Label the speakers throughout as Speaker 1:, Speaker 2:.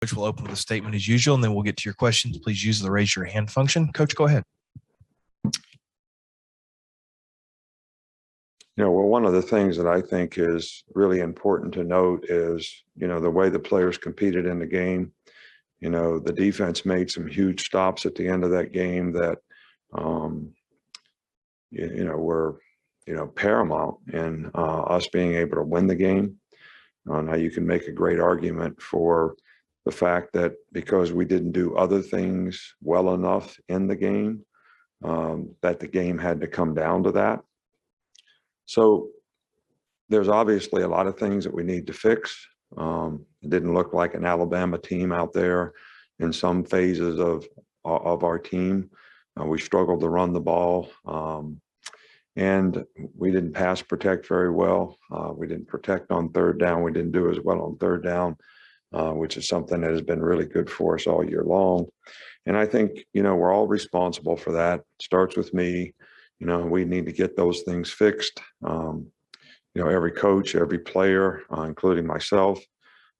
Speaker 1: Coach will open with a statement as usual, and then we'll get to your questions. Please use the raise your hand function. Coach, go ahead.
Speaker 2: Well, one of the things that I think is really important to note is, the way the players competed in the game. The defense made some huge stops at the end of that game that, were, paramount in us being able to win the game. Now you can make a great argument for the fact that because we didn't do other things well enough in the game, that the game had to come down to that. So there's obviously a lot of things that we need to fix. It didn't look like an Alabama team out there in some phases of our team. We struggled to run the ball, and we didn't pass protect very well. We didn't protect on third down. We didn't do as well on third down, which is something that has been really good for us all year long. And I think, we're all responsible for that. It starts with me. We need to get those things fixed. Every coach, every player, including myself,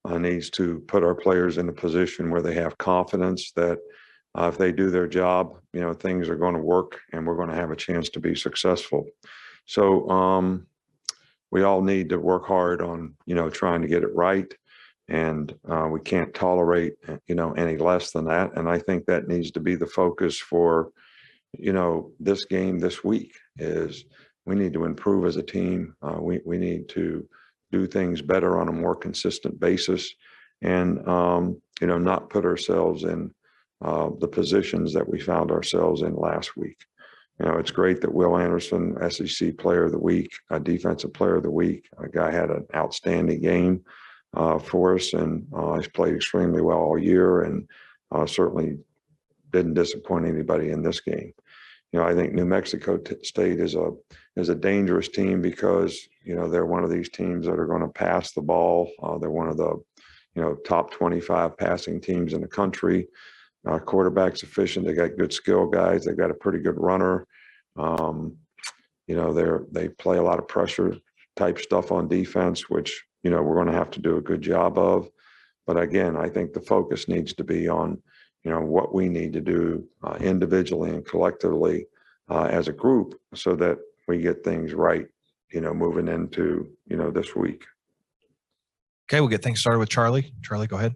Speaker 2: needs to put our players in a position where they have confidence that if they do their job, things are going to work and we're going to have a chance to be successful. So we all need to work hard on, trying to get it right. And we can't tolerate, any less than that. And I think that needs to be the focus for, this game this week is we need to improve as a team. We need to do things better on a more consistent basis and, not put ourselves in the positions that we found ourselves in last week. It's great that Will Anderson, SEC Player of the Week, Defensive Player of the Week, a guy had an outstanding game for us, and he's played extremely well all year and certainly didn't disappoint anybody in this game. I think New Mexico State is a dangerous team because, they're one of these teams that are going to pass the ball. They're one of the, top 25 passing teams in the country. Quarterback's efficient. They got good skill guys. They got a pretty good runner. They play a lot of pressure type stuff on defense, which, we're going to have to do a good job of. But again, I think the focus needs to be on, what we need to do individually and collectively as a group so that we get things right, moving into, this week.
Speaker 1: Okay, we'll get things started with Charlie. Charlie, go ahead.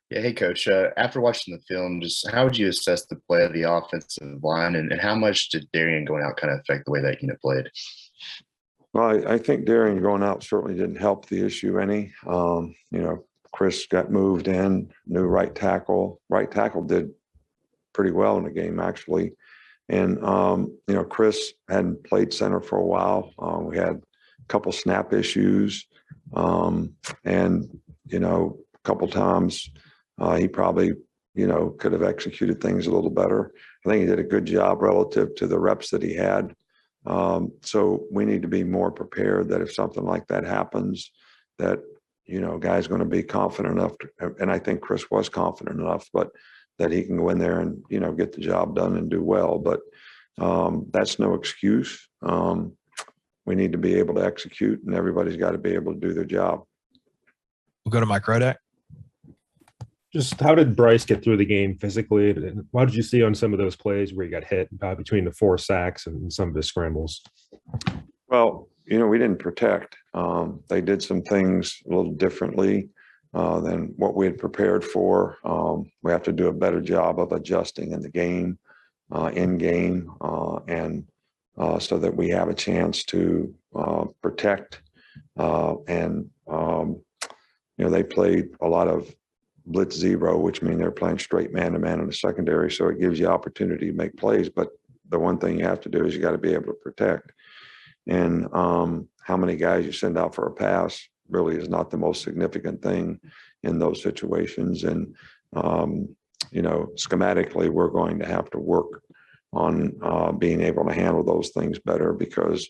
Speaker 3: Yeah, hey, Coach. After watching the film, just how would you assess the play of the offensive line, and how much did Darrian going out kind of affect the way that unit played?
Speaker 2: Well, I think Darrian going out certainly didn't help the issue any. Chris got moved in, new right tackle. Right tackle did pretty well in the game, actually. And, Chris hadn't played center for a while. We had a couple snap issues. And, a couple times he probably, could have executed things a little better. I think he did a good job relative to the reps that he had. So we need to be more prepared that if something like that happens, that, guy's going to be confident enough and I think Chris was confident enough, but that he can go in there and, get the job done and do well. But that's no excuse. We need to be able to execute, and everybody's got to be able to do their job.
Speaker 1: We'll go to Mike Rodak.
Speaker 4: Just how did Bryce get through the game physically? And what did you see on some of those plays where he got hit between the 4 sacks and some of his scrambles?
Speaker 2: Well, we didn't protect. They did some things a little differently than what we had prepared for. We have to do a better job of adjusting in the game, in game, and so that we have a chance to protect. They played a lot of blitz zero, which means they're playing straight man-to-man in the secondary. So it gives you opportunity to make plays. But the one thing you have to do is you got to be able to protect. And how many guys you send out for a pass really is not the most significant thing in those situations. And, schematically, we're going to have to work on being able to handle those things better because,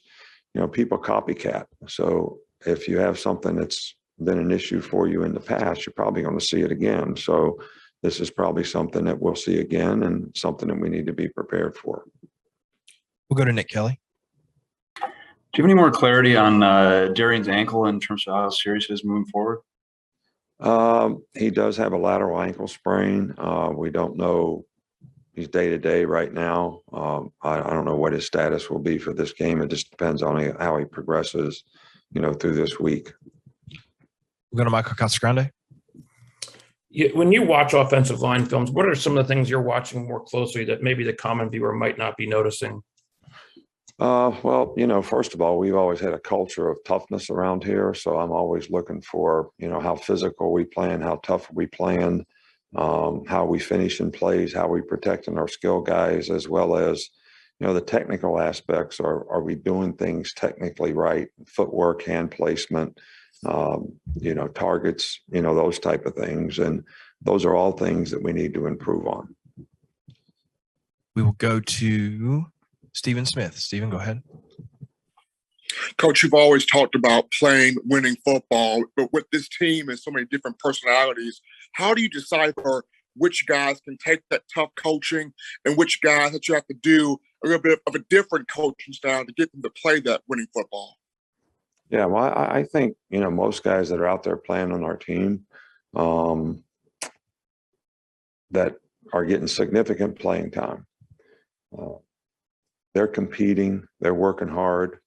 Speaker 2: people copycat. So if you have something that's been an issue for you in the past, you're probably going to see it again. So this is probably something that we'll see again and something that we need to be prepared for.
Speaker 1: We'll go to Nick Kelly.
Speaker 5: Do you have any more clarity on Darrian's ankle in terms of how serious it is moving forward?
Speaker 2: He does have a lateral ankle sprain. We don't know. He's day to day right now. I don't know what his status will be for this game. It just depends on how he progresses, through this week.
Speaker 1: We're going to Michael Casagrande.
Speaker 5: When you watch offensive line films, what are some of the things you're watching more closely that maybe the common viewer might not be noticing?
Speaker 2: Well, first of all, we've always had a culture of toughness around here. So I'm always looking for, how physical we playing, how tough we playing, how we finish in plays, how we protecting our skill guys, as well as, the technical aspects. Are we doing things technically right? Footwork, hand placement, targets, those type of things. And those are all things that we need to improve on.
Speaker 1: We will go to Stephen Smith. Stephen, go ahead.
Speaker 6: Coach, you've always talked about playing winning football, but with this team and so many different personalities, how do you decipher which guys can take that tough coaching and which guys that you have to do a little bit of a different coaching style to get them to play that winning football?
Speaker 2: Yeah, well, I think, most guys that are out there playing on our team that are getting significant playing time, they're competing, they're working hard.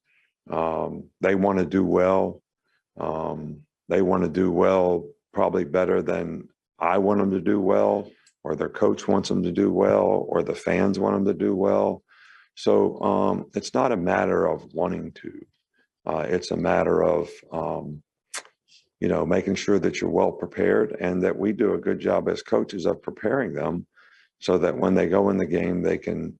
Speaker 2: They want to do well. They want to do well, probably better than I want them to do well, or their coach wants them to do well, or the fans want them to do well. So it's not a matter of wanting to. It's a matter of, making sure that you're well prepared and that we do a good job as coaches of preparing them so that when they go in the game, they can,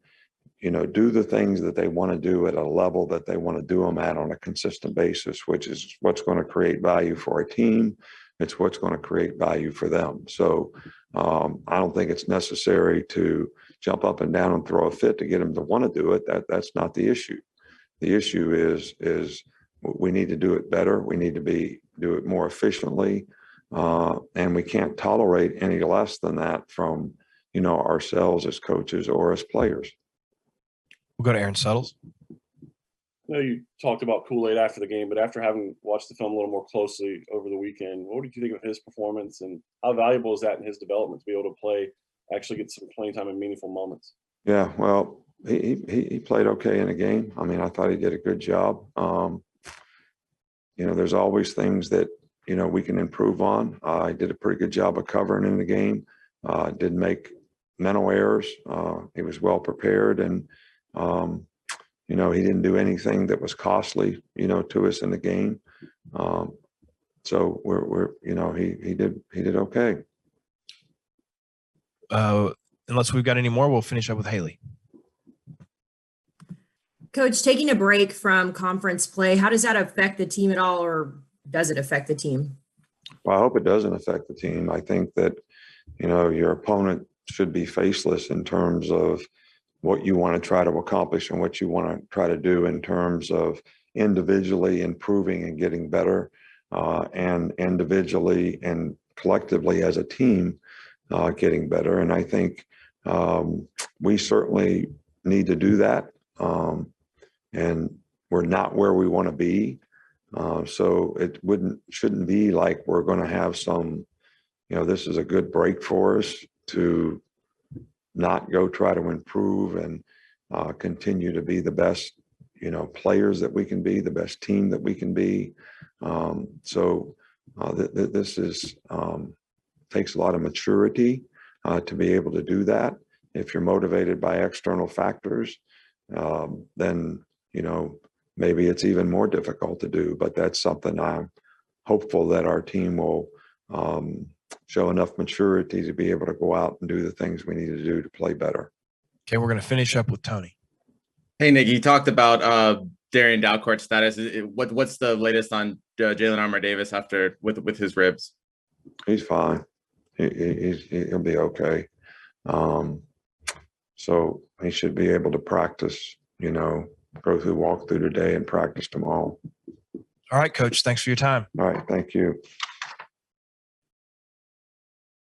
Speaker 2: do the things that they want to do at a level that they want to do them at on a consistent basis, which is what's going to create value for a team. It's what's going to create value for them. So I don't think it's necessary to jump up and down and throw a fit to get them to want to do it. That's not the issue. The issue is we need to do it better. We need to do it more efficiently. And we can't tolerate any less than that from, ourselves as coaches or as players.
Speaker 1: We'll go to Aaron Suttles.
Speaker 7: I know you talked about Kool-Aid after the game, but after having watched the film a little more closely over the weekend, what did you think of his performance and how valuable is that in his development to be able to actually get some playing time in meaningful moments?
Speaker 2: Yeah, well, he played okay in the game. I mean, I thought he did a good job. There's always things that, we can improve on. I did a pretty good job of covering in the game. Didn't make mental errors. He was well prepared and, he didn't do anything that was costly, to us in the game. So he did okay.
Speaker 1: Unless we've got any more, we'll finish up with Haley.
Speaker 8: Coach, taking a break from conference play, how does that affect the team at all, or does it affect the team?
Speaker 2: Well, I hope it doesn't affect the team. I think that, your opponent should be faceless in terms of what you want to try to accomplish and what you want to try to do in terms of individually improving and getting better, and individually and collectively as a team getting better. And I think we certainly need to do that. And we're not where we want to be. So it shouldn't be like we're going to have some, this is a good break for us to not go try to improve and continue to be the best, players that we can be, the best team that we can be. This is takes a lot of maturity to be able to do that. If you're motivated by external factors, then, maybe it's even more difficult to do, but that's something I'm hopeful that our team will show enough maturity to be able to go out and do the things we need to do to play better.
Speaker 1: Okay, we're going to finish up with Tony.
Speaker 9: Hey, Nick, you talked about Darrian Dalcourt's status. What's the latest on Jalen Armour-Davis with his ribs?
Speaker 2: He's fine. He'll be okay. So he should be able to practice, walk through today and practice tomorrow.
Speaker 1: All right, Coach. Thanks for your time.
Speaker 2: All right. Thank you.